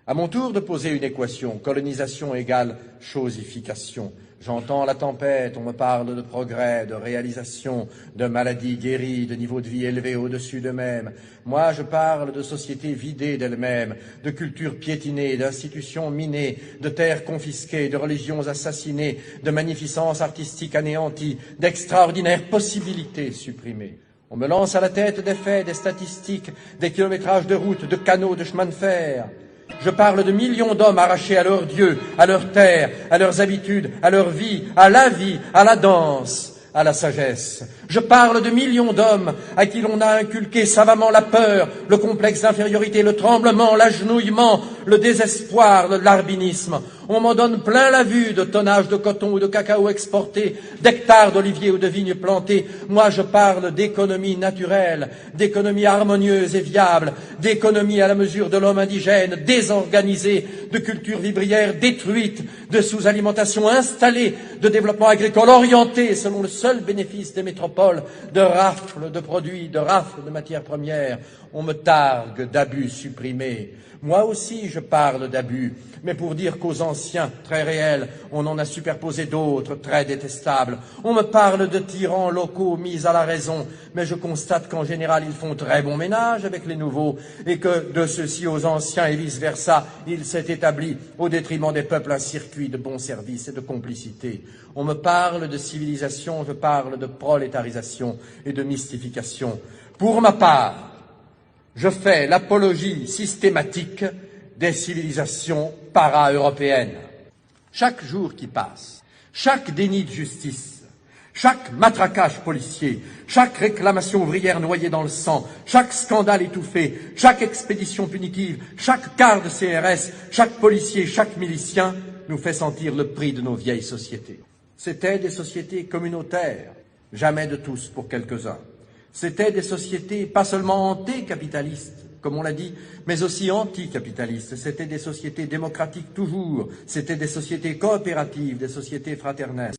À mon tour de poser une équation, colonisation égale chosification. J'entends la tempête, on me parle de progrès, de réalisation, de maladies guéries, de niveau de vie élevé au-dessus d'eux-mêmes. Moi, je parle de sociétés vidées d'elles-mêmes, de cultures piétinées, d'institutions minées, de terres confisquées, de religions assassinées, de magnificence artistique anéantie, d'extraordinaires possibilités supprimées. On me lance à la tête des faits, des statistiques, des kilométrages de routes, de canaux, de chemins de fer. Je parle de millions d'hommes arrachés à leur Dieu, à leur terre, à leurs habitudes, à leur vie, à la danse, à la sagesse. Je parle de millions d'hommes à qui l'on a inculqué savamment la peur, le complexe d'infériorité, le tremblement, l'agenouillement, le désespoir, le larbinisme. On m'en donne plein la vue de tonnages de coton ou de cacao exportés, d'hectares d'oliviers ou de vignes plantées. Moi, je parle d'économie naturelle, d'économie harmonieuse et viable, d'économie à la mesure de l'homme indigène, désorganisée, de culture vivrière détruite, de sous-alimentation installée, de développement agricole orienté selon le seul bénéfice des métropoles, de rafles de produits, de rafles de matières premières. On me targue d'abus supprimés. Moi aussi, je parle d'abus, mais pour dire qu'aux anciens, très réels, on en a superposé d'autres, très détestables. On me parle de tyrans locaux mis à la raison, mais je constate qu'en général, ils font très bon ménage avec les nouveaux, et que de ceux-ci aux anciens et vice-versa, il s'est établi, au détriment des peuples, un circuit de bons services et de complicité. On me parle de civilisation, je parle de prolétarisation et de mystification. Pour ma part, je fais l'apologie systématique des civilisations para-européennes. Chaque jour qui passe, chaque déni de justice, chaque matraquage policier, chaque réclamation ouvrière noyée dans le sang, chaque scandale étouffé, chaque expédition punitive, chaque quart de CRS, chaque policier, chaque milicien nous fait sentir le prix de nos vieilles sociétés. C'étaient des sociétés communautaires, jamais de tous pour quelques-uns. C'étaient des sociétés pas seulement anticapitalistes, comme on l'a dit, mais aussi anticapitalistes. C'étaient des sociétés démocratiques toujours. C'étaient des sociétés coopératives, des sociétés fraternelles.